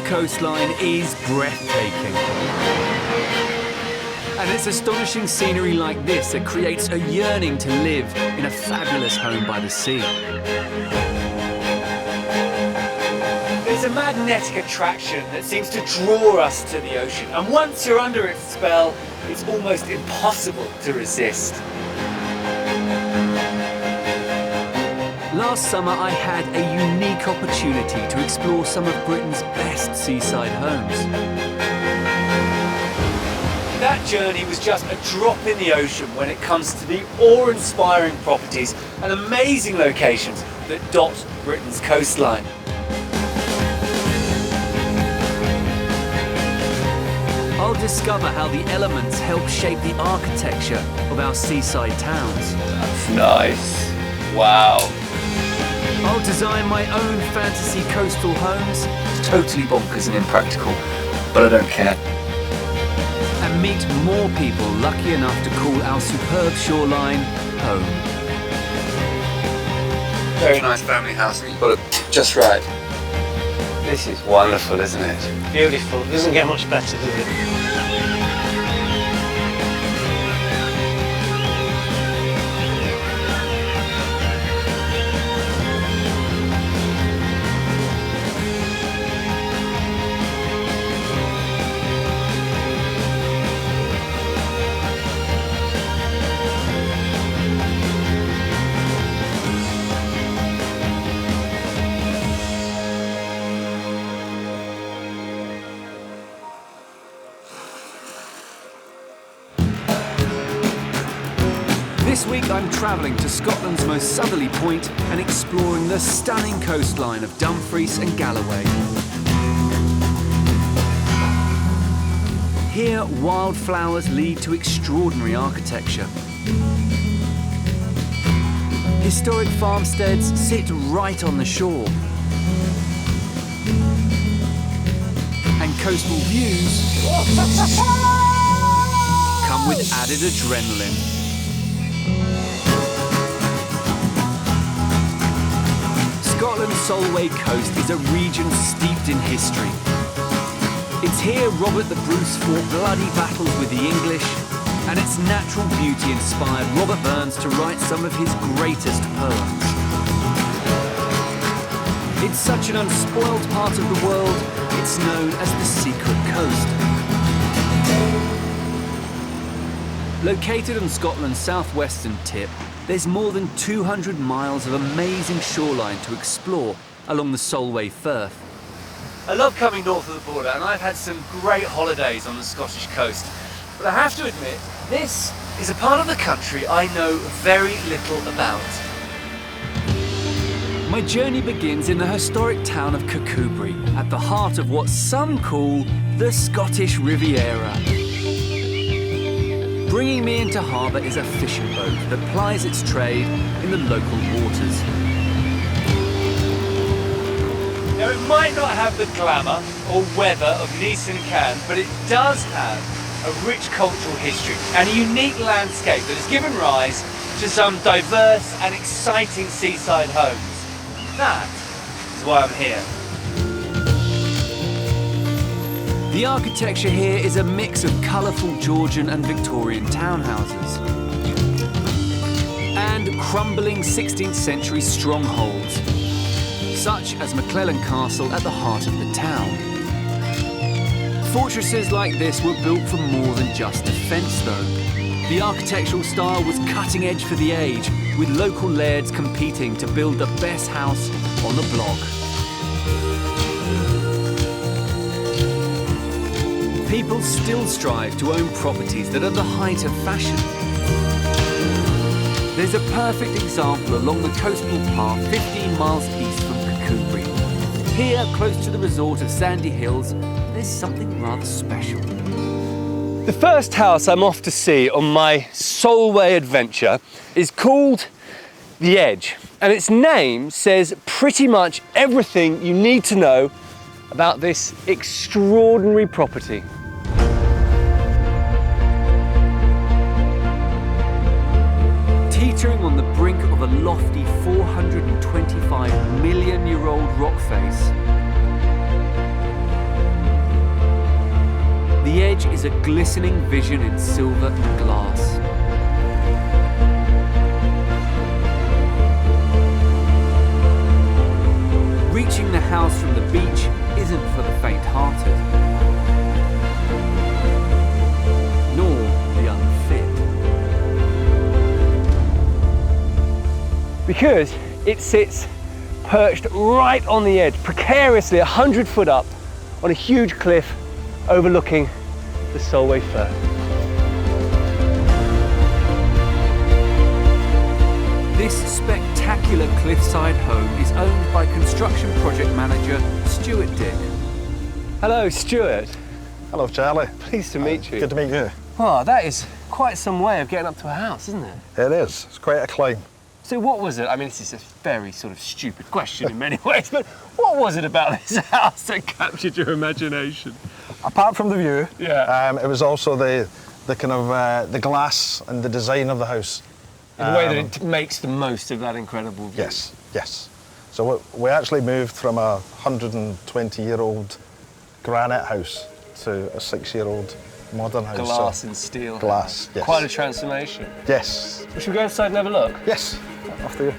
coastline is breathtaking. And it's astonishing scenery like this that creates a yearning to live in a fabulous home by the sea. There's a magnetic attraction that seems to draw us to the ocean, and once you're under its spell, it's almost impossible to resist. Last summer I had a unique opportunity to explore some of Britain's best seaside homes. That journey was just a drop in the ocean when it comes to the awe-inspiring properties and amazing locations that dot Britain's coastline. I'll discover how the elements help shape the architecture of our seaside towns. That's nice. Wow. I'll design my own fantasy coastal homes. It's totally bonkers and impractical, but I don't care. And meet more people lucky enough to call our superb shoreline home. Very nice family house, and you've got it just right. This is wonderful, isn't it? Beautiful. It doesn't get much better, does it? This week I'm travelling to Scotland's most southerly point and exploring the stunning coastline of Dumfries and Galloway. Here, wildflowers lead to extraordinary architecture. Historic farmsteads sit right on the shore. And coastal views come with added adrenaline. Scotland's Solway coast is a region steeped in history. It's here Robert the Bruce fought bloody battles with the English, and its natural beauty inspired Robert Burns to write some of his greatest poems. It's such an unspoiled part of the world, it's known as the Secret Coast. Located on Scotland's southwestern tip, there's more than 200 miles of amazing shoreline to explore along the Solway Firth. I love coming north of the border, and I've had some great holidays on the Scottish coast. But I have to admit, this is a part of the country I know very little about. My journey begins in the historic town of Kirkcudbright, at the heart of what some call the Scottish Riviera. Bringing me into harbour is a fishing boat that plies its trade in the local waters. Now, it might not have the glamour or weather of Nice and Cannes, but it does have a rich cultural history and a unique landscape that has given rise to some diverse and exciting seaside homes. That is why I'm here. The architecture here is a mix of colourful Georgian and Victorian townhouses and crumbling 16th century strongholds, such as McClellan Castle at the heart of the town. Fortresses like this were built for more than just defence though. The architectural style was cutting edge for the age, with local lairds competing to build the best house on the block. People still strive to own properties that are the height of fashion. There's a perfect example along the coastal path 15 miles east from Kirkcudbright. Here, close to the resort of Sandyhills, there's something rather special. The first house I'm off to see on my Solway adventure is called The Edge, and its name says pretty much everything you need to know about this extraordinary property. Teetering on the brink of a lofty 425-million-year-old rock face, edge is a glistening vision in silver and glass. Reaching the house from the beach isn't for the faint-hearted, nor the unfit. Because it sits perched right on the edge, precariously 100 foot up on a huge cliff overlooking the Solway Firth. This spectacular cliffside home is owned by construction project manager Stuart Dick. Hello, Stuart. Hello, Charlie. Pleased to meet you. Good to meet you. Well, that is quite some way of getting up to a house, isn't it? It is. It's quite a climb. So what was it? I mean, this is a very sort of stupid question in many ways, but what was it about this house that captured your imagination? Apart from the view, Yeah. it was also the kind of the glass and the design of the house. In a way that it makes the most of that incredible view. Yes, yes. So we actually moved from a 120-year-old granite house to a 6-year-old modern house. Glass So and steel. glass, yes. Quite a transformation. Yes. Should we go inside and have a look? Yes. After you.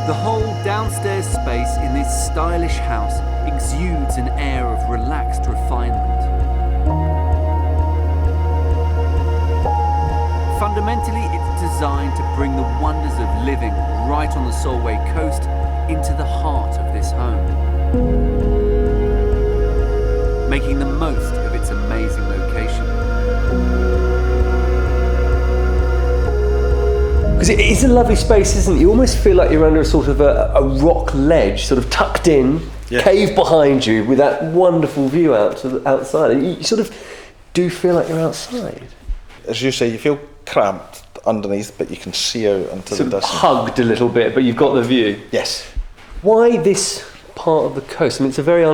The whole downstairs space in this stylish house exudes an air of relaxed refinement. Fundamentally, it's designed to bring the wonders of living right on the Solway coast into the heart of this home, making the most of its amazing location. Because it is a lovely space, isn't it? You almost feel like you're under a sort of a rock ledge, sort of tucked in, Yeah. cave behind you, with that wonderful view out to the outside. And you sort of do feel like you're outside. As you say, you feel cramped underneath, but you can see out into Sort the of distance. hugged a little bit, but you've got the view. Yes. Why this part of the coast? I mean, it's a very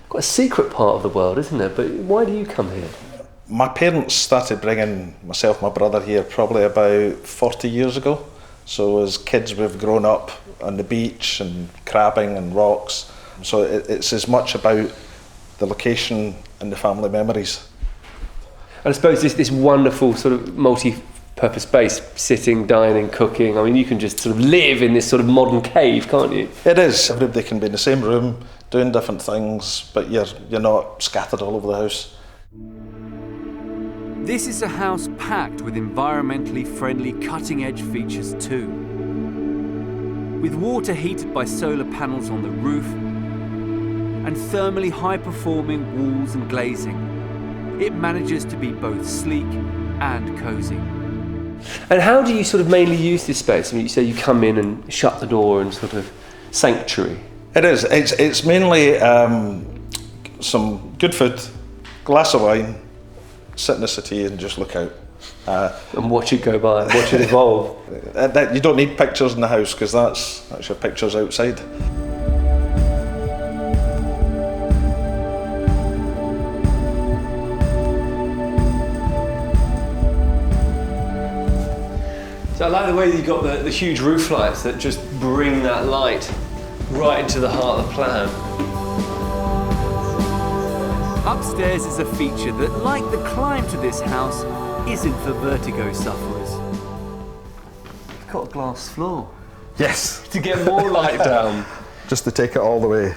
quite a secret part of the world, isn't it? But why do you come here? My parents started bringing myself and my brother here probably about 40 years ago. So as kids we've grown up on the beach and crabbing and rocks. So it's as much about the location and the family memories. And I suppose this wonderful sort of multi-purpose space, sitting, dining, cooking, I mean, you can just sort of live in this sort of modern cave, can't you? It is. Everybody can be in the same room doing different things, but you're not scattered all over the house. This is a house packed with environmentally friendly cutting-edge features too. With water heated by solar panels on the roof and thermally high-performing walls and glazing, it manages to be both sleek and cosy. And how do you sort of mainly use this space? I mean, you say you come in and shut the door and sort of sanctuary. It is. It's mainly some good food, glass of wine, sit in the city and just look out. And watch it go by, watch it evolve. You don't need pictures in the house because that's your pictures outside. So I like the way that you've got the huge roof lights that just bring that light right into the heart of the plan. Upstairs is a feature that, like the climb to this house, isn't for vertigo sufferers. You've got a glass floor Yes. to get more light down. Just to take it all the way.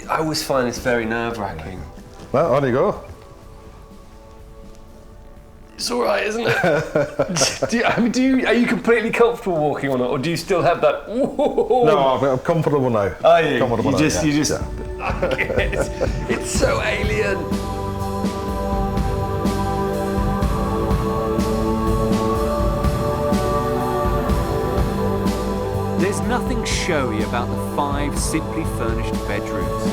I always find this very nerve-wracking. Well, on you go. It's all right, isn't it? Are you completely comfortable walking on it, or do you still have that? No, I'm comfortable now. Are you? Comfortable now, You just. yeah. It's so alien. There's nothing showy about the 5 simply furnished bedrooms.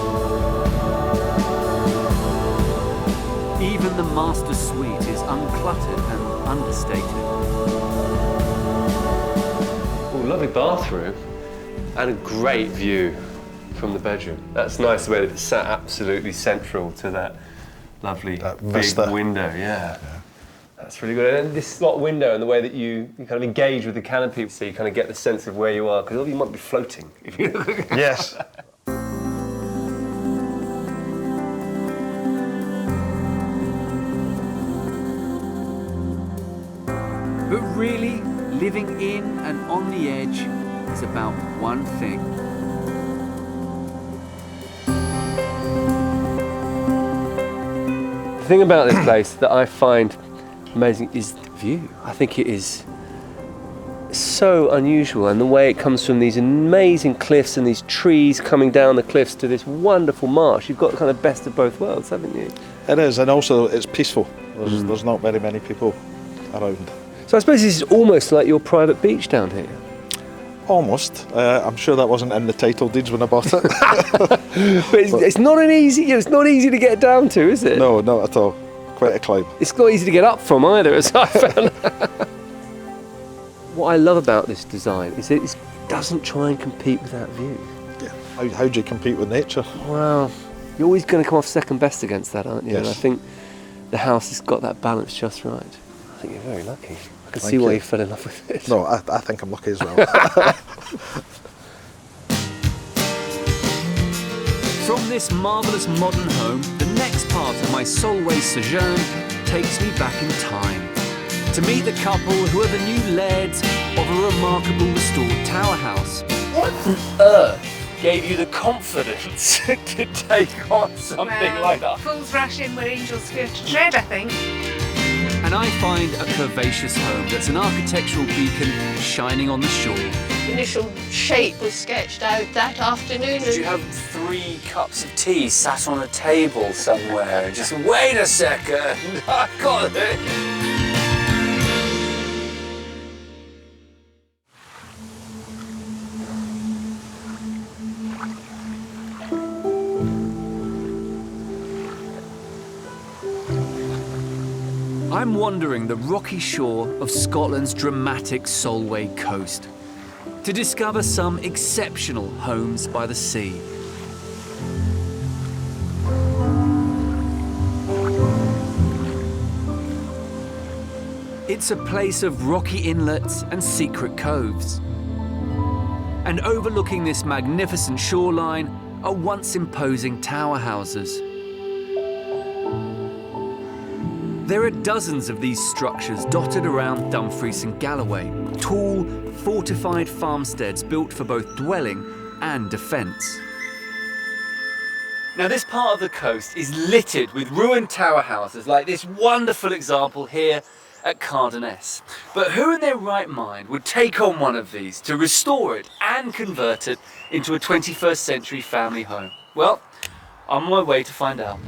Even the master suite is uncluttered and understated. Oh, lovely bathroom and a great view from the bedroom. That's nice the way that it's sat absolutely central to that lovely big vista. window. Yeah. That's really good. And this slot window and the way that you kind of engage with the canopy, so you kind of get the sense of where you are, because you might be floating if you look. Yes. really, living in and on the edge is about one thing. The thing about this place that I find amazing is the view. I think it is so unusual, and the way it comes from these amazing cliffs and these trees coming down the cliffs to this wonderful marsh. You've got the kind of best of both worlds, haven't you? It is, and also it's peaceful. There's not very many people around. So I suppose this is almost like your private beach down here. Almost. I'm sure that wasn't in the title deeds when I bought it. But it's not an easy. It's not easy to get down to, is it? No, not at all. Quite a climb. It's not easy to get up from either, as I found. What I love about this design is it doesn't try and compete with that view. Yeah. How do you compete with nature? Well, you're always going to come off second best against that, aren't you? Yes. And I think the house has got that balance just right. I think you're very lucky. I can Thank see why you. you fell in love with it. No, I think I'm lucky as well. From this marvellous modern home, the next part of my Solway sojourn takes me back in time to meet the couple who are the new lairds of a remarkable restored tower house. What on earth gave you the confidence to take on something like that? Fools rush in where angels fear to tread, I think. And I find a curvaceous home that's an architectural beacon shining on the shore. The initial shape was sketched out that afternoon. Did you have 3 cups of tea sat on a table somewhere? Just wait a second, I got it. I'm wandering the rocky shore of Scotland's dramatic Solway coast to discover some exceptional homes by the sea. It's a place of rocky inlets and secret coves. And overlooking this magnificent shoreline are once imposing tower houses. There are dozens of these structures dotted around Dumfries and Galloway, tall, fortified farmsteads built for both dwelling and defence. Now this part of the coast is littered with ruined tower houses like this wonderful example here at Cardoness. But who in their right mind would take on one of these to restore it and convert it into a 21st century family home? Well, I'm on my way to find out.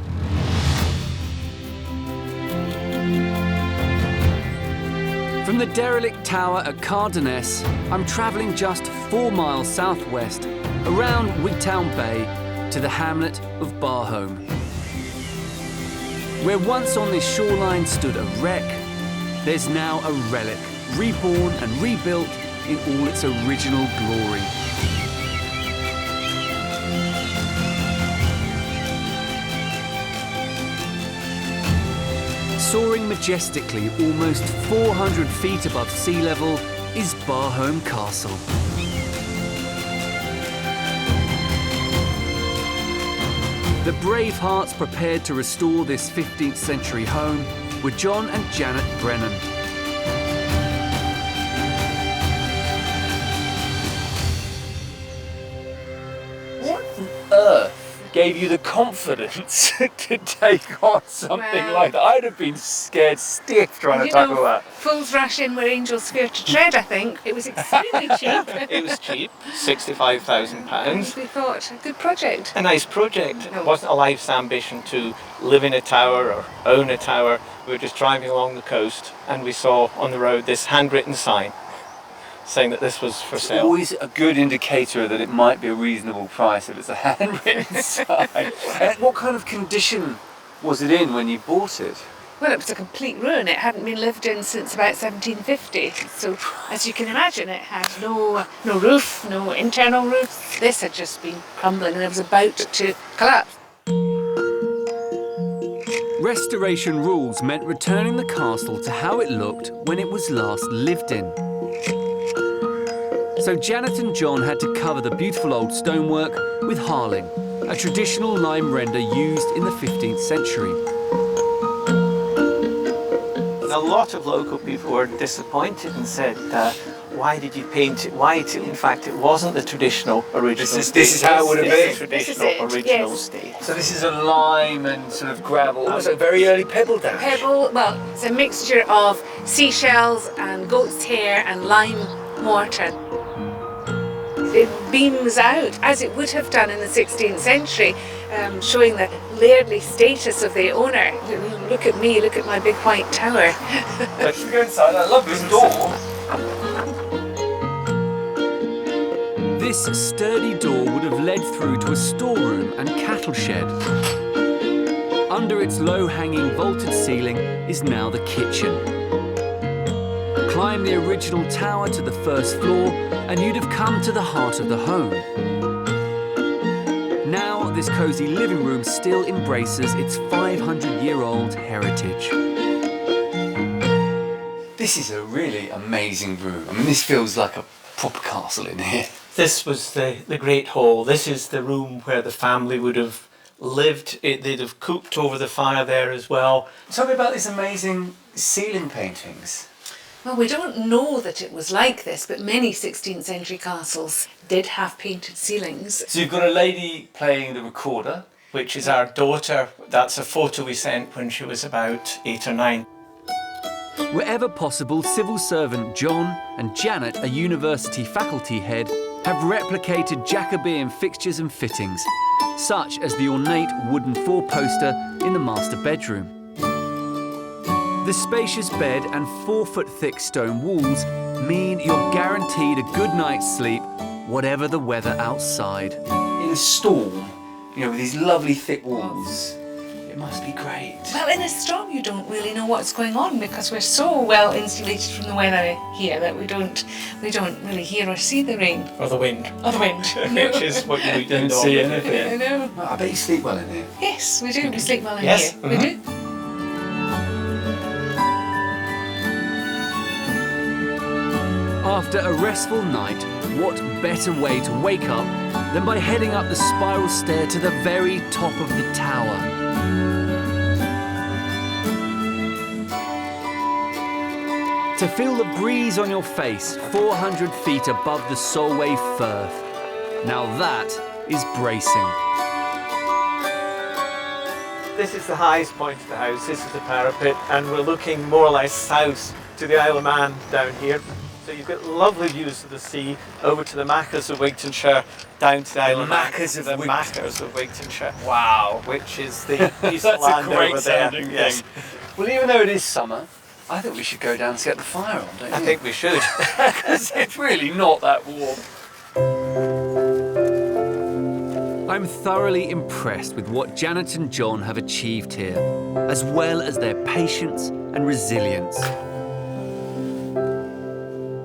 From the derelict tower at Cardoness, I'm travelling just 4 miles southwest, around Wigtown Bay, to the hamlet of Barhome. Where once on this shoreline stood a wreck, there's now a relic, reborn and rebuilt in all its original glory. Soaring majestically almost 400 feet above sea level is Barhome Castle. The brave hearts prepared to restore this 15th century home were John and Janet Brennan. What on earth gave you the confidence to take on something like that? I'd have been scared stiff trying to tackle that. Fools rush in where angels fear to tread, I think. It was extremely cheap. It was cheap, £65,000. We thought, a good project. A nice project. It wasn't a life's ambition to live in a tower or own a tower. We were just driving along the coast and we saw on the road this handwritten sign saying that this was for sale. Always a good indicator that it might be a reasonable price if it's a handwritten sign. And what kind of condition was it in when you bought it? Well, it was a complete ruin. It hadn't been lived in since about 1750. So, as you can imagine, it had no roof, no internal roof. This had just been crumbling and it was about to collapse. Restoration rules meant returning the castle to how it looked when it was last lived in. So Janet and John had to cover the beautiful old stonework with harling, a traditional lime render used in the 15th century. a lot of local people were disappointed and said, why did you paint it white? In fact, it wasn't the traditional original This state. is how it would have It's been. the This is traditional it, original yes. state. So this is a lime and sort of gravel, almost a very early pebble dash. Pebble, well, it's a mixture of seashells and goat's hair and lime mortar. It beams out, as it would have done in the 16th century, showing the lairdly status of the owner. Look at me, look at my big white tower. Should we go inside? I love this door. This sturdy door would have led through to a storeroom and cattle shed. Under its low-hanging vaulted ceiling is now the kitchen. Climb the original tower to the first floor and you'd have come to the heart of the home. Now this cosy living room still embraces its 500-year-old heritage. This is a really amazing room. I mean, this feels like a proper castle in here. This was the Great Hall. This is the room where the family would have lived. They'd have cooked over the fire there as well. Tell me about these amazing ceiling paintings. Well, we don't know that it was like this, but many 16th century castles did have painted ceilings. So you've got a lady playing the recorder. Which is our daughter. That's a photo we sent when she was about 8 or 9. Wherever possible, civil servant John and Janet, a university faculty head, have replicated Jacobean fixtures and fittings, such as the ornate wooden four-poster in the master bedroom. The spacious bed and 4-foot-thick stone walls mean you're guaranteed a good night's sleep, whatever the weather outside. In a storm, you know, with these lovely thick walls, it must be great. Well, in a storm you don't really know what's going on because we're so well insulated from the weather here that we don't really hear or see the rain. Or the wind. Or the wind. Which is what you Don't see anything. I know. Well, I bet you sleep well in here. Yes, we do. We sleep well in Yes. here. We do. After a restful night, what better way to wake up than by heading up the spiral stair to the very top of the tower? To feel the breeze on your face 400 feet above the Solway Firth. Now that is bracing. This is the highest point of the house. This is the parapet, and we're looking more or less south to the Isle of Man down here. So you've got lovely views of the sea over to the Machars of Wigtonshire, down to the Isle of Man. Machars of the Wigtonshire. Machars of Wigtonshire. Wow, which is the piece of That's a land great over there. sounding Yes. thing. Well, even though it is summer, I think we should go down and get the fire on, don't you? I think we should. Because it's really not that warm. I'm thoroughly impressed with what Janet and John have achieved here, as well as their patience and resilience.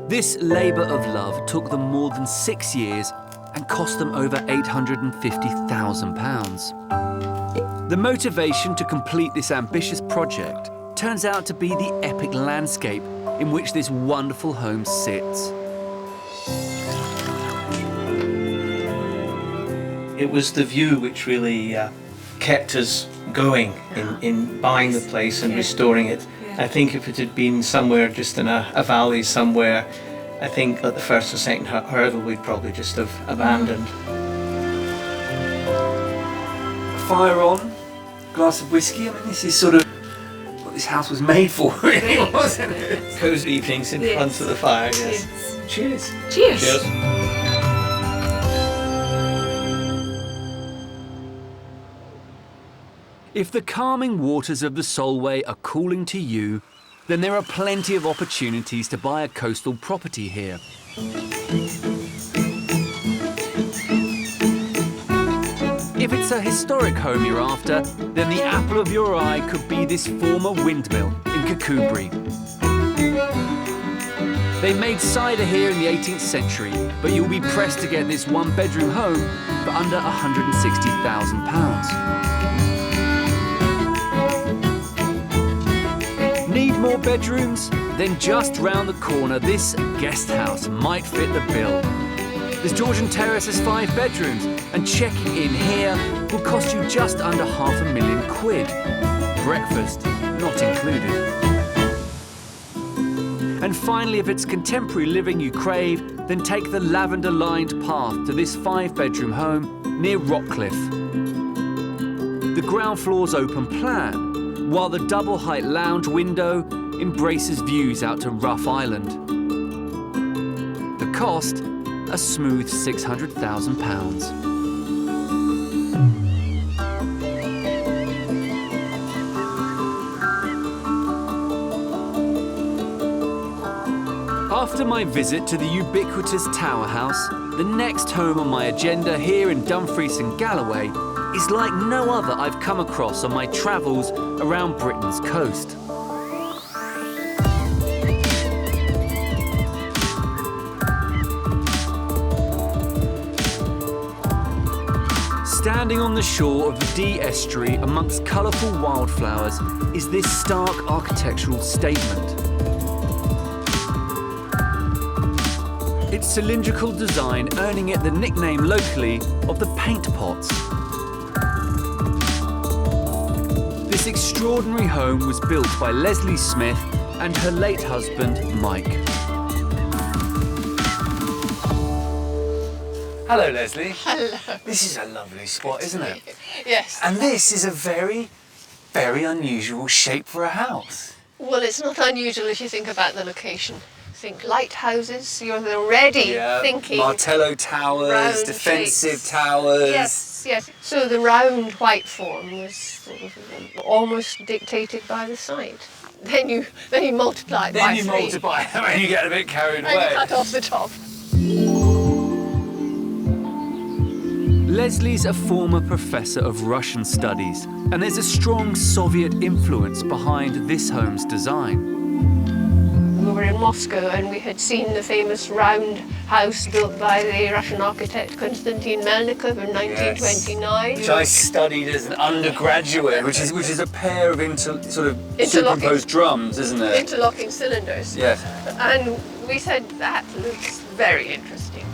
This labour of love took them more than 6 years and cost them over £850,000. The motivation to complete this ambitious project turns out to be the epic landscape in which this wonderful home sits. It was the view which really kept us going in buying the place and restoring it. I think if it had been somewhere just in a valley somewhere, I think at the first or second hurdle we'd probably just have abandoned. Fire on, glass of whiskey. I mean, this is sort of what this house was made for, really, wasn't it? Cosy evenings in Yes. front of the fire, yes. Cheers. Cheers. Cheers. If the calming waters of the Solway are calling to you, then there are plenty of opportunities to buy a coastal property here. If it's a historic home you're after, then the apple of your eye could be this former windmill in Kirkcudbright. They made cider here in the 18th century, but you'll be pressed to get this one-bedroom home for under £160,000. Need more bedrooms? Then just round the corner, this guest house might fit the bill. This Georgian terrace has 5 bedrooms, and checking in here will cost you just under £500,000. Breakfast not included. And finally, if it's contemporary living you crave, then take the lavender-lined path to this 5-bedroom home near Rockcliffe. The ground floor's open plan, while the double-height lounge window embraces views out to Rough Island. The cost, a smooth £600,000. After my visit to the ubiquitous Tower House, the next home on my agenda here in Dumfries and Galloway is like no other I've come across on my travels around Britain's coast. Standing on the shore of the Dee estuary amongst colourful wildflowers is this stark architectural statement. Its cylindrical design earning it the nickname locally of the paint pots. This extraordinary home was built by Leslie Smith and her late husband, Mike. Hello, Leslie. Hello. This is a lovely spot, isn't it? Yes. And this is a very, very unusual shape for a house. Well, it's not unusual if you think about the location. Think lighthouses, you're already thinking... Martello towers, round defensive shapes. towers. Yes, yes. So the round white form was sort of almost dictated by the site. Then you multiply it by 3. Then you multiply and you get a bit carried And away. you cut off the top. Leslie's a former professor of Russian studies, and there's a strong Soviet influence behind this home's design. We were in Moscow and we had seen the famous round house built by the Russian architect Konstantin Melnikov in 1929. Which I studied as an undergraduate, which is a pair of Interlocking. superimposed drums, isn't it? Interlocking cylinders. Yes. And we said, that looks very interesting.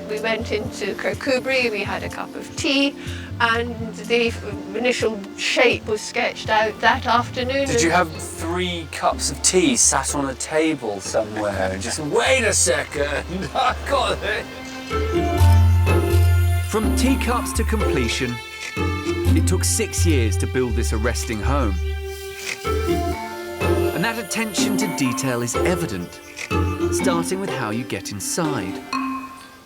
We went into Kirkcudbright, we had a cup of tea, and the initial shape was sketched out that afternoon. Did you have 3 cups of tea sat on a table somewhere and just, wait a second, I got it? From teacups to completion, it took 6 years to build this arresting home. And that attention to detail is evident, starting with how you get inside.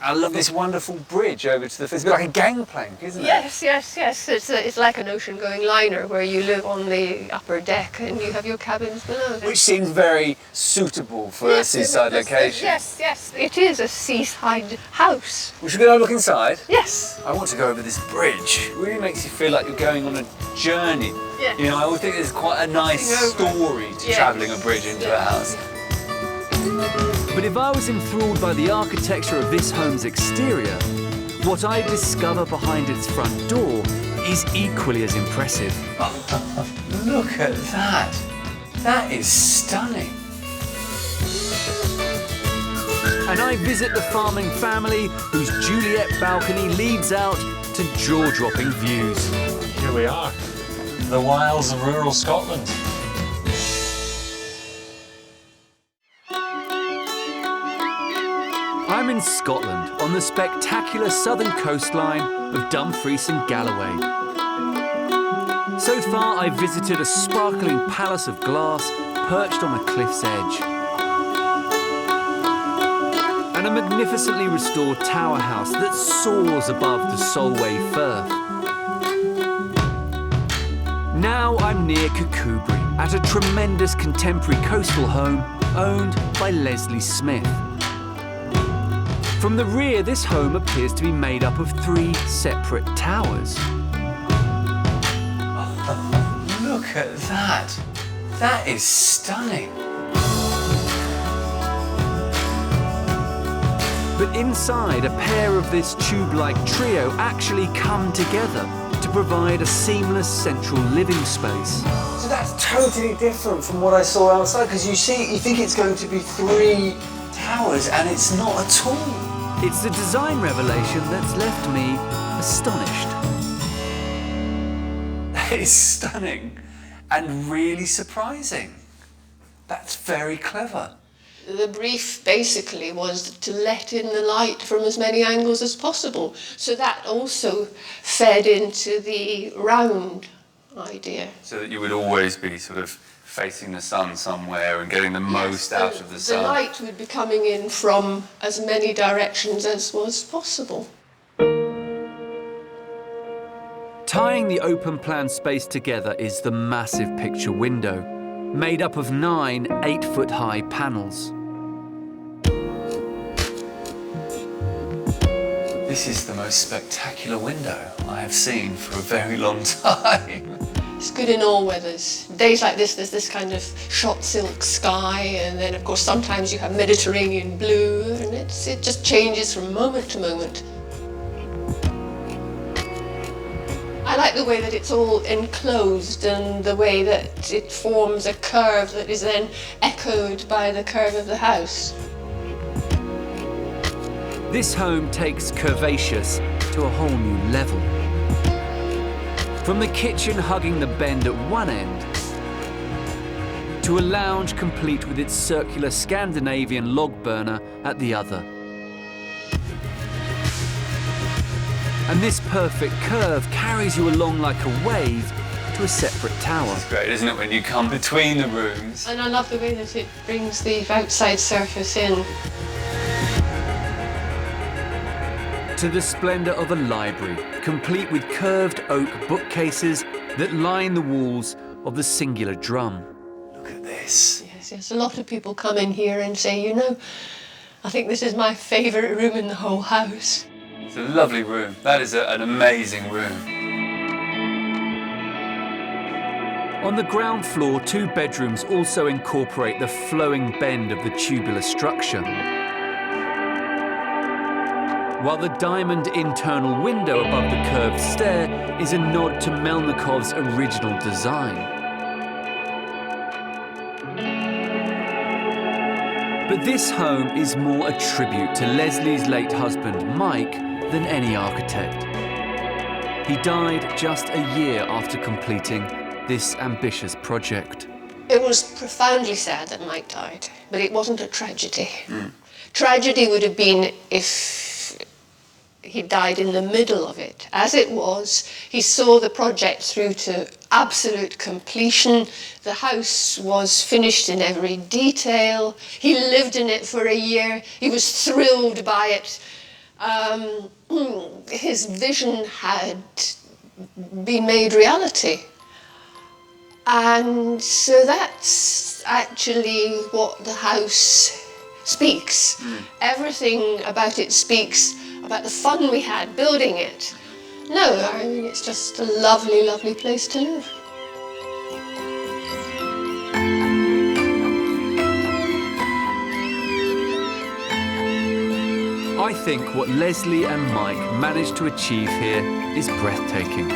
I love this wonderful bridge over to the... It's a bit like a gangplank, isn't it? Yes, yes, yes. It's like an ocean-going liner where you live on the upper deck and you have your cabins below. Which seems very suitable for a seaside location. Yes, yes. It is a seaside house. We should go and look inside. Yes. I want to go over this bridge. It really makes you feel like you're going on a journey. Yes. You know, I always think there's quite a nice story to travelling a bridge into a house. But if I was enthralled by the architecture of this home's exterior, what I discover behind its front door is equally as impressive. Look at that. That is stunning. And I visit the farming family whose Juliet balcony leads out to jaw-dropping views. Here we are, the wilds of rural Scotland. I'm in Scotland on the spectacular southern coastline of Dumfries and Galloway. So far, I've visited a sparkling palace of glass perched on a cliff's edge, and a magnificently restored tower house that soars above the Solway Firth. Now I'm near Kirkcudbright at a tremendous contemporary coastal home owned by Leslie Smith. From the rear, this home appears to be made up of 3 separate towers. Look at that. That is stunning. But inside, a pair of this tube-like trio actually come together to provide a seamless central living space. So that's totally different from what I saw outside, because you think it's going to be 3 towers, and it's not at all. It's the design revelation that's left me astonished. That is stunning and really surprising. That's very clever. The brief basically was to let in the light from as many angles as possible. So that also fed into the round idea. So that you would always be sort of facing the sun somewhere and getting the most out of the sun. The light would be coming in from as many directions as was possible. Tying the open plan space together is the massive picture window, made up of 9 8-foot-high panels. This is the most spectacular window I have seen for a very long time. It's good in all weathers. Days like this, there's this kind of shot silk sky, and then of course sometimes you have Mediterranean blue, and it just changes from moment to moment. I like the way that it's all enclosed and the way that it forms a curve that is then echoed by the curve of the house. This home takes curvaceous to a whole new level. From the kitchen hugging the bend at one end, to a lounge complete with its circular Scandinavian log burner at the other. And this perfect curve carries you along like a wave to a separate tower. It's great, isn't it, when you come between the rooms? And I love the way that it brings the outside surface in. To the splendour of a library, complete with curved oak bookcases that line the walls of the singular drum. Look at this. Yes, a lot of people come in here and say, you know, I think this is my favourite room in the whole house. It's a lovely room. That is an amazing room. On the ground floor, 2 bedrooms also incorporate the flowing bend of the tubular structure. While the diamond internal window above the curved stair is a nod to Melnikov's original design. But this home is more a tribute to Leslie's late husband, Mike, than any architect. He died just a year after completing this ambitious project. It was profoundly sad that Mike died, but it wasn't a tragedy. Tragedy would have been if he died in the middle of it. As it was, he saw the project through to absolute completion. The house was finished in every detail. He lived in it for a year. He was thrilled by it. His vision had been made reality. And so that's actually what the house speaks. Everything about it speaks about the fun we had building it. No, I mean, it's just a lovely, lovely place to live. I think what Leslie and Mike managed to achieve here is breathtaking.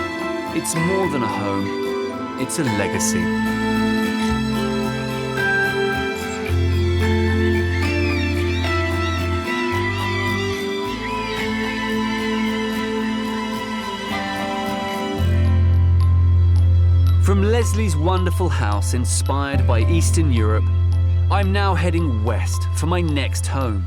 It's more than a home, it's a legacy. From Leslie's wonderful house inspired by Eastern Europe, I'm now heading west for my next home.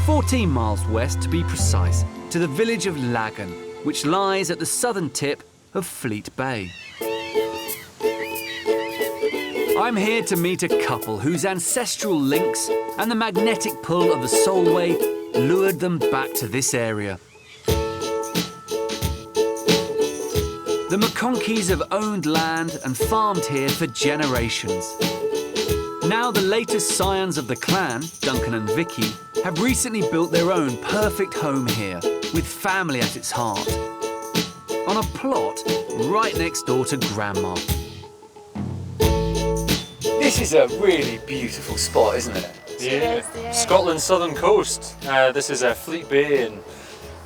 14 miles west to be precise, to the village of Laggan, which lies at the southern tip of Fleet Bay. I'm here to meet a couple whose ancestral links and the magnetic pull of the Solway lured them back to this area. The McConkeys have owned land and farmed here for generations. Now the latest scions of the clan, Duncan and Vicky, have recently built their own perfect home here, with family at its heart, on a plot right next door to Grandma. This is a really beautiful spot, isn't it? Yeah. Scotland's southern coast. This is Fleet Bay, and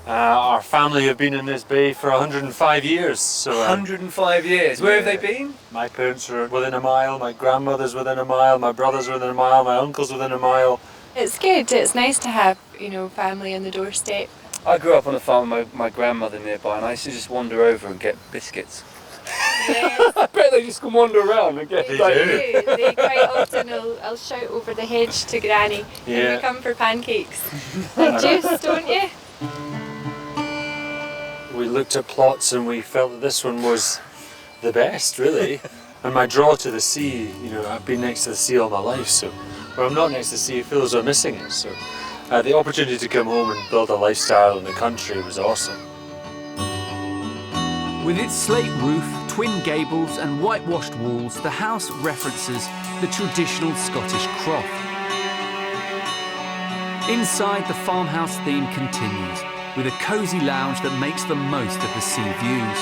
our family have been in this bay for 105 years. So 105 years. Where have they been? My parents are within a mile, my grandmother's within a mile, my brother's within a mile, my uncle's within a mile. It's good. It's nice to have, you know, family on the doorstep. I grew up on a farm with my grandmother nearby, and I used to just wander over and get biscuits. I bet they just can wander around and get They like, do. They quite often will shout over the hedge to Granny, Yeah. and we come for pancakes and juice, don't you? We looked at plots and we felt that this one was the best, really. And my draw to the sea, you know, I've been next to the sea all my life, so when I'm not next to the sea, it feels I'm missing it. So the opportunity to come home and build a lifestyle in the country was awesome. With its slate roof, twin gables and whitewashed walls, the house references the traditional Scottish croft. Inside, the farmhouse theme continues, with a cosy lounge that makes the most of the sea views.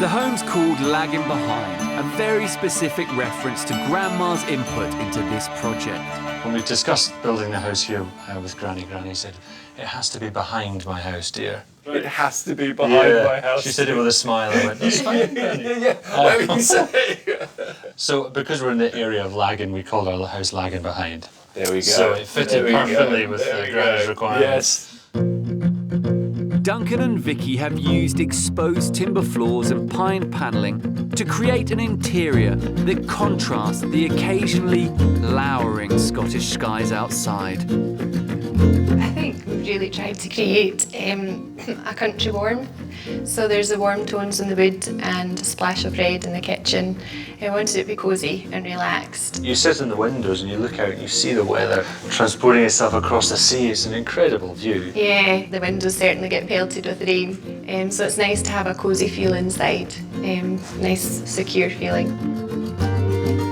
The home's called Laggan Behind, a very specific reference to Grandma's input into this project. When we discussed building the house here with Granny said, "It has to be behind my house, dear." It has to be behind my house. She said it with a smile. I went, "That's fine, Granny." Whatever you say. So because we're in the area of Laggan, we called our house Laggan Behind. There we go. So it fitted perfectly with Granny's requirements. Yes. Duncan and Vicky have used exposed timber floors and pine panelling to create an interior that contrasts the occasionally lowering Scottish skies outside. I think we've really tried to create a country warmth. So there's the warm tones in the wood and a splash of red in the kitchen. I wanted it to be cosy and relaxed. You sit in the windows and you look out and you see the weather transporting itself across the sea. It's an incredible view. Yeah, the windows certainly get pelted with rain, so it's nice to have a cosy feel inside. Nice, secure feeling.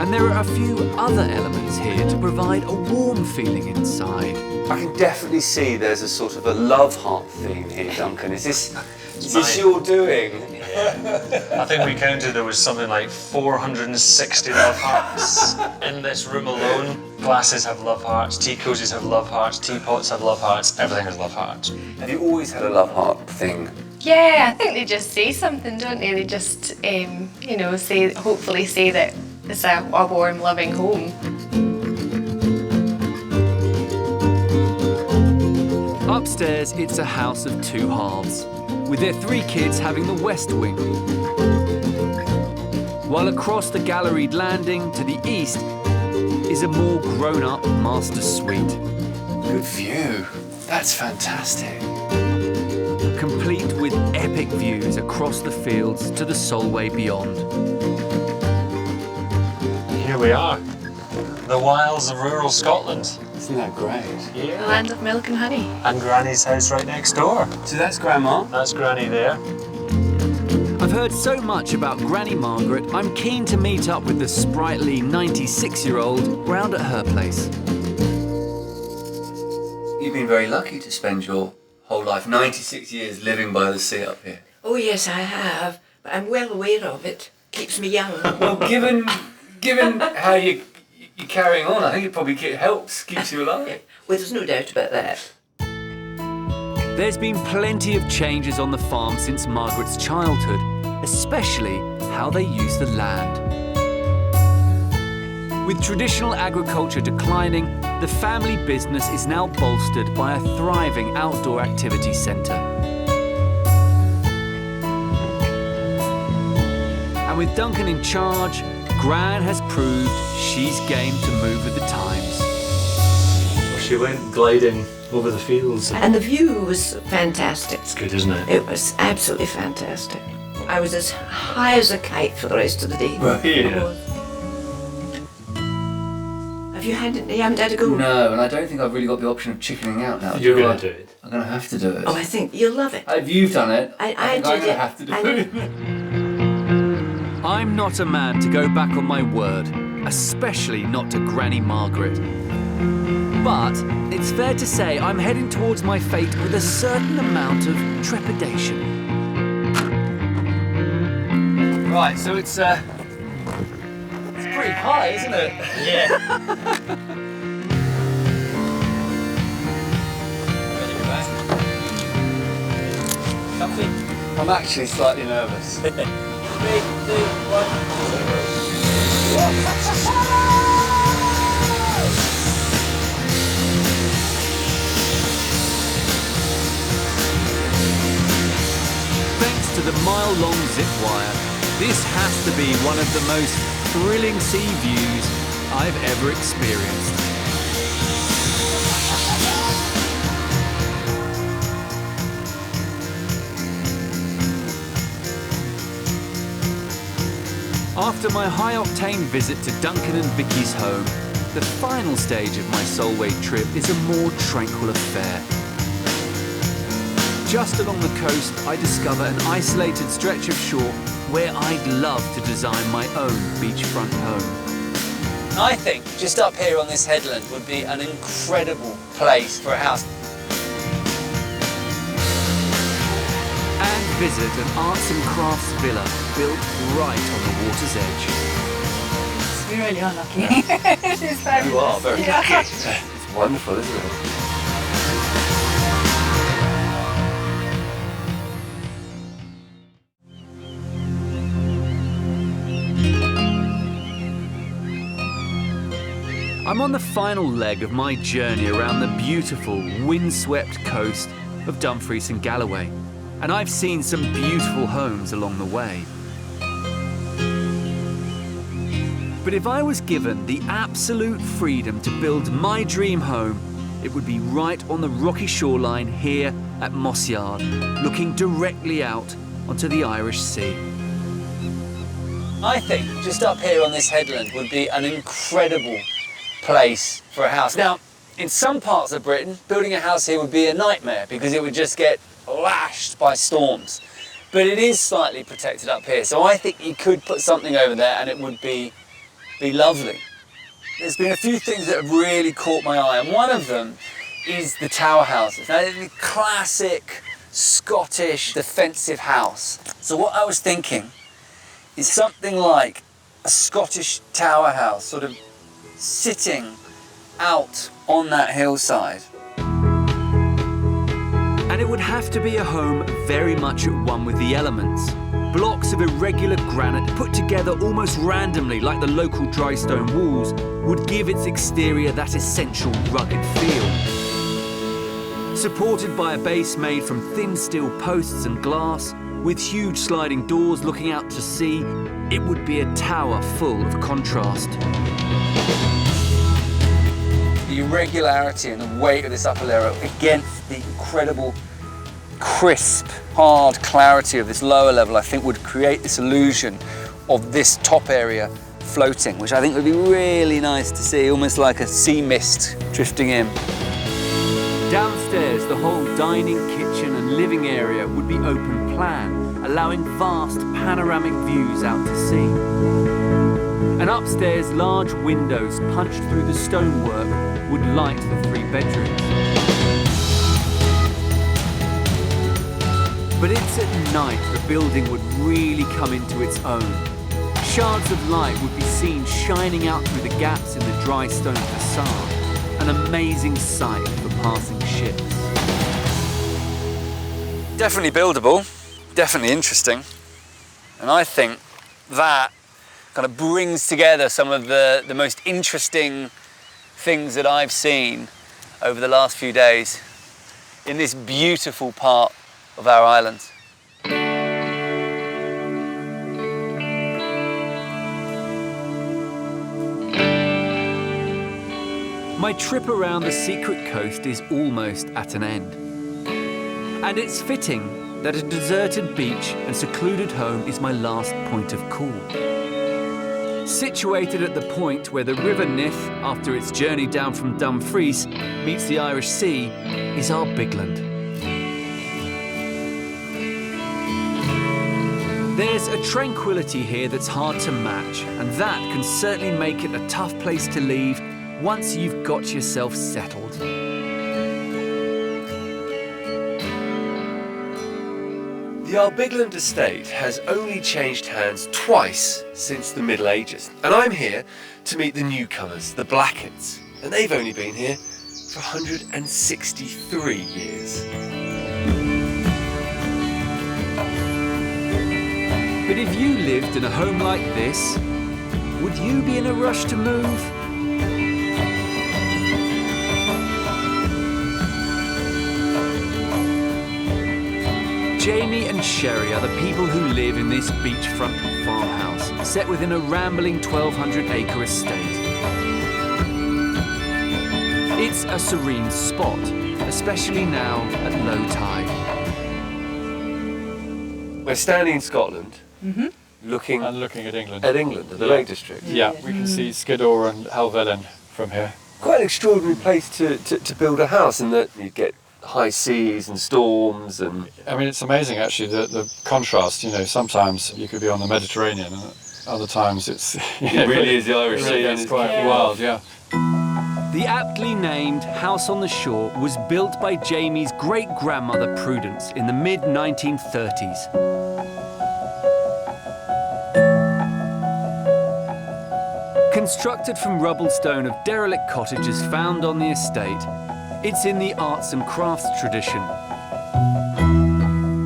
And there are a few other elements here to provide a warm feeling inside. I can definitely see there's a sort of a love heart theme here, Duncan. Is this your doing? I think we counted there was something like 460 love hearts in this room alone. Glasses have love hearts, tea cozies have love hearts, teapots have love hearts, everything has love hearts. Have you always had a love heart thing? Yeah, I think they just say something, don't they? They just, hopefully say that it's a warm, loving home. Upstairs, it's a house of two halves, with their three kids having the west wing. While across the galleried landing to the east is a more grown-up master suite. Good view. That's fantastic. Complete with epic views across the fields to the Solway beyond. Here we are, the wilds of rural Scotland. Isn't that great? The Yeah. land of milk and honey. And Granny's house right next door. So that's Grandma. That's Granny there. I've heard so much about Granny Margaret, I'm keen to meet up with the sprightly 96-year-old round at her place. You've been very lucky to spend your whole life, 96 years, living by the sea up here. Oh yes, I have, but I'm well aware of it. Keeps me young. Well, given how you're carrying on, I think it probably keeps you alive. Well, there's no doubt about that. There's been plenty of changes on the farm since Margaret's childhood, especially how they use the land. With traditional agriculture declining, the family business is now bolstered by a thriving outdoor activity centre. And with Duncan in charge, Gran has proved she's game to move with the times. She went gliding over the fields. And the view was fantastic. It's good, isn't it? It was absolutely fantastic. I was as high as a kite for the rest of the day. Right, yeah. You haven't had a go? No, and I don't think I've really got the option of chickening out now. You're going to do it. I'm going to have to do it. Oh, I think you'll love it. If you've done it, I think did I'm going to it. have to do it. I'm not a man to go back on my word, especially not to Granny Margaret. But it's fair to say I'm heading towards my fate with a certain amount of trepidation. Right, so it's pretty high, isn't it? Yeah. I'm actually slightly nervous. 3, 2, 1. mile-long zip wire, this has to be one of the most thrilling sea views I've ever experienced. After my high-octane visit to Duncan and Vicky's home, the final stage of my Solway trip is a more tranquil affair. Just along the coast, I discover an isolated stretch of shore where I'd love to design my own beachfront home. I think just up here on this headland would be an incredible place for a house. And visit an arts and crafts villa built right on the water's edge. We really are lucky. You are very lucky. It's wonderful, isn't it? I'm on the final leg of my journey around the beautiful, windswept coast of Dumfries and Galloway, and I've seen some beautiful homes along the way. But if I was given the absolute freedom to build my dream home, it would be right on the rocky shoreline here at Moss Yard, looking directly out onto the Irish Sea. I think just up here on this headland would be an incredible place for a house. Now, in some parts of Britain, building a house here would be a nightmare because it would just get lashed by storms. But it is slightly protected up here, so I think you could put something over there and it would be lovely. There's been a few things that have really caught my eye, and one of them is the tower houses. Now, the classic Scottish defensive house. So what I was thinking is something like a Scottish tower house, sort of sitting out on that hillside. And it would have to be a home very much at one with the elements. Blocks of irregular granite put together almost randomly like the local dry stone walls would give its exterior that essential rugged feel. Supported by a base made from thin steel posts and glass, with huge sliding doors looking out to sea, it would be a tower full of contrast. The irregularity and the weight of this upper layer against the incredible crisp, hard clarity of this lower level, I think would create this illusion of this top area floating, which I think would be really nice to see, almost like a sea mist drifting in. Downstairs, the whole dining, kitchen and living area would be open plan, allowing vast panoramic views out to sea. And upstairs, large windows punched through the stonework would light the 3 bedrooms. But it's at night the building would really come into its own. Shards of light would be seen shining out through the gaps in the dry stone facade, an amazing sight for passing ships. Definitely buildable, definitely interesting, and I think that kind of brings together some of the most interesting things that I've seen over the last few days in this beautiful part of our island. My trip around the secret coast is almost at an end. And it's fitting that a deserted beach and secluded home is my last point of call. Situated at the point where the River Nith, after its journey down from Dumfries, meets the Irish Sea, is Arbigland. There's a tranquility here that's hard to match, and that can certainly make it a tough place to leave once you've got yourself settled. The Arbigland estate has only changed hands twice since the Middle Ages, and I'm here to meet the newcomers, the Blacketts, and they've only been here for 163 years. But if you lived in a home like this, would you be in a rush to move? Jamie and Sherry are the people who live in this beachfront farmhouse, set within a rambling 1,200-acre estate. It's a serene spot, especially now at low tide. We're standing in Scotland, looking And looking at England. at England, at the Lake District. Yeah, we can see Skiddaw and Helvellyn from here. Quite an extraordinary place to build a house, in that you get high seas and storms and... I mean, it's amazing actually, the contrast. You know, sometimes you could be on the Mediterranean, and other times it's... It really is the Irish It Sea. really and gets it's quite wild, yeah. The aptly named House on the Shore was built by Jamie's great-grandmother Prudence in the mid-1930s. Constructed from rubble stone of derelict cottages found on the estate, it's in the arts and crafts tradition.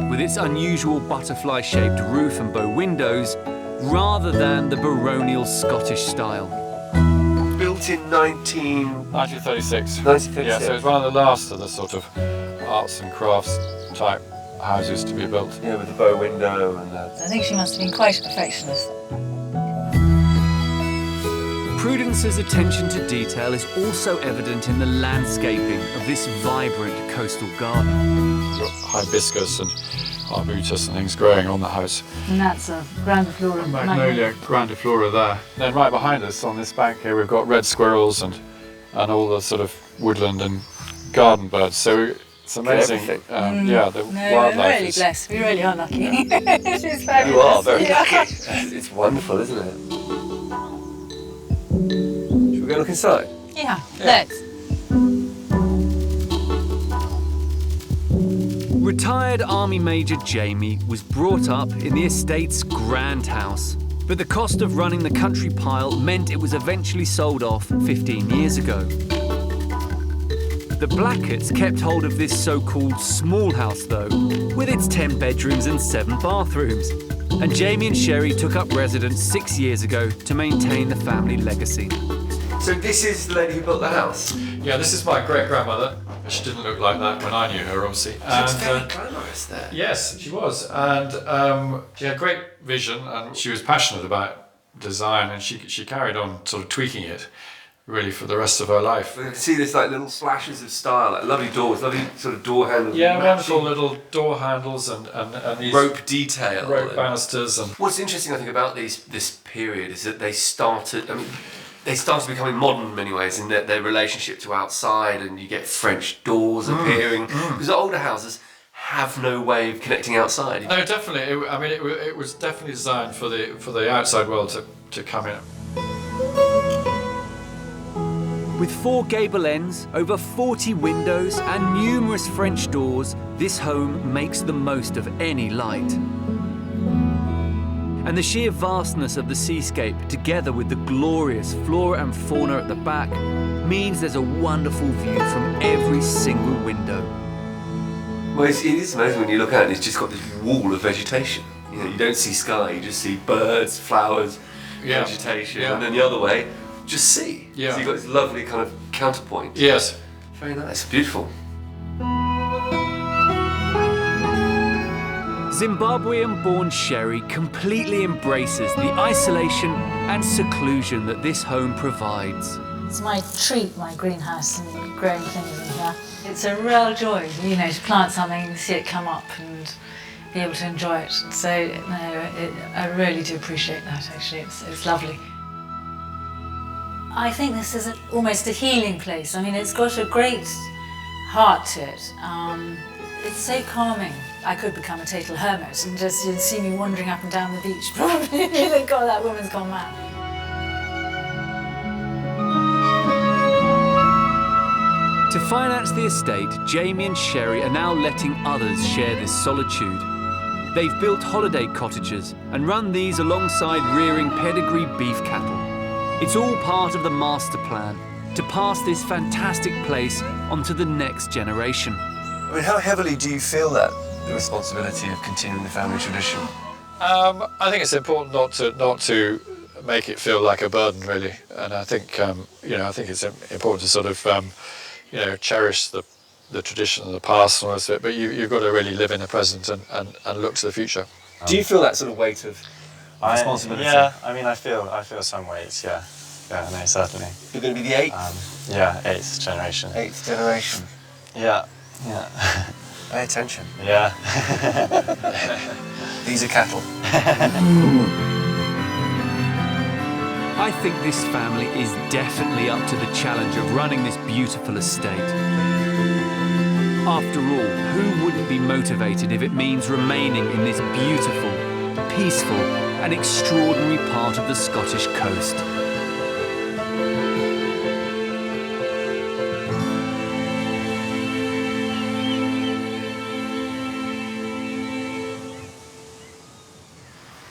With its unusual butterfly-shaped roof and bow windows, rather than the baronial Scottish style. Built in 1936. 1936. Yeah, so it's one of the last of the sort of arts and crafts type houses to be built. Yeah, with the bow window and that. I think she must have been quite a perfectionist. Prudence's attention to detail is also evident in the landscaping of this vibrant coastal garden. You've got hibiscus and arbutus and things growing on the house. And that's a grandiflora. Magnolia grandiflora there. And then right behind us on this bank here we've got red squirrels and all the sort of woodland and garden birds. So it's amazing. Yeah, the No, wildlife we're really is... blessed. We really are lucky. She's fabulous. You are very Yeah. lucky. It's wonderful, isn't it? Should we go look inside? Yeah, let's. Retired Army Major Jamie was brought up in the estate's grand house, but the cost of running the country pile meant it was eventually sold off 15 years ago. The Blacketts kept hold of this so-called small house though, with its 10 bedrooms and 7 bathrooms. And Jamie and Sherry took up residence 6 years ago to maintain the family legacy. So this is the lady who built the house? Yeah, this is my great-grandmother. She didn't look like that when I knew her, obviously. It's very glamorous there. Yes, she was. And she had great vision, and she was passionate about design, and she carried on sort of tweaking it really for the rest of her life. We can see this like little splashes of style, like lovely doors, lovely sort of door handles. Yeah, matching wonderful little door handles and these rope detail. rope banisters. And what's interesting, I think, about this period is that they started becoming modern in many ways in their relationship to outside, and you get French doors appearing, because the older houses have no way of connecting outside. No, definitely. It was definitely designed for the outside world to come in. With 4 gable ends, over 40 windows and numerous French doors, this home makes the most of any light. And the sheer vastness of the seascape, together with the glorious flora and fauna at the back, means there's a wonderful view from every single window. Well, it is amazing when you look out and it's just got this wall of vegetation. You know, you don't see sky, you just see birds, flowers, vegetation, and then the other way, just sea. Yeah. So you've got this lovely kind of counterpoint. Yes. Very nice, beautiful. Zimbabwean-born Sherry completely embraces the isolation and seclusion that this home provides. It's my treat, my greenhouse, and growing things in here. It's a real joy, you know, to plant something and see it come up and be able to enjoy it. So, I really do appreciate that, actually. It's lovely. I think this is almost a healing place. I mean, it's got a great heart to it. It's so calming. I could become a total hermit and just, you'd see me wandering up and down the beach. Probably, you think, God, that woman's gone mad. To finance the estate, Jamie and Sherry are now letting others share this solitude. They've built holiday cottages and run these alongside rearing pedigree beef cattle. It's all part of the master plan to pass this fantastic place onto the next generation. I mean, how heavily do you feel that, the responsibility of continuing the family tradition? I think it's important not to make it feel like a burden, really. And I think I think it's important to sort of cherish the the tradition and the past and all this bit, but you've got to really live in the present and look to the future. Do you feel that sort of weight of responsibility? Yeah, I mean, I feel some weight, yeah. Yeah, no, certainly. You're going to be the 8th? Yeah, 8th generation. 8th generation. Yeah, yeah. Pay attention. Yeah. These are cattle. I think this family is definitely up to the challenge of running this beautiful estate. After all, who wouldn't be motivated if it means remaining in this beautiful, peaceful and extraordinary part of the Scottish coast?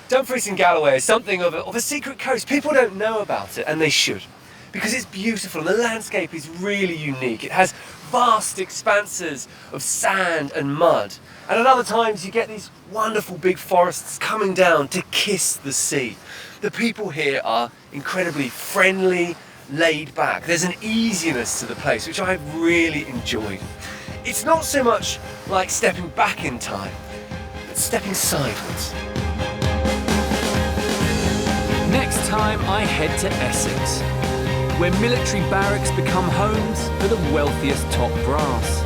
Dumfries and Galloway is something of a secret coast. People don't know about it, and they should, because it's beautiful and the landscape is really unique. It has vast expanses of sand and mud, and at other times you get these wonderful big forests coming down to kiss the sea. The people here are incredibly friendly, laid back. There's an easiness to the place which I've really enjoyed. It's not so much like stepping back in time, but stepping sideways. Next time I head to Essex, where military barracks become homes for the wealthiest top brass.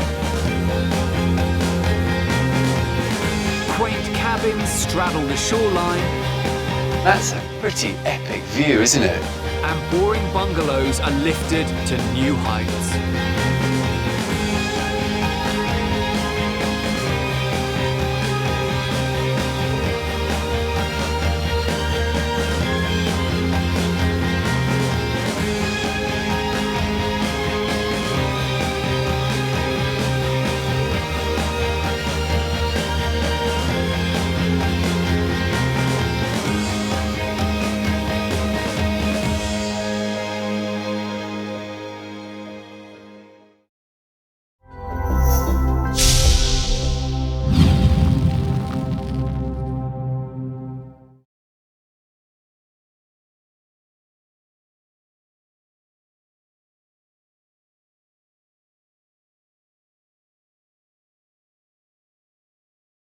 Quaint cabins straddle the shoreline. That's a pretty epic view, isn't it? And boring bungalows are lifted to new heights.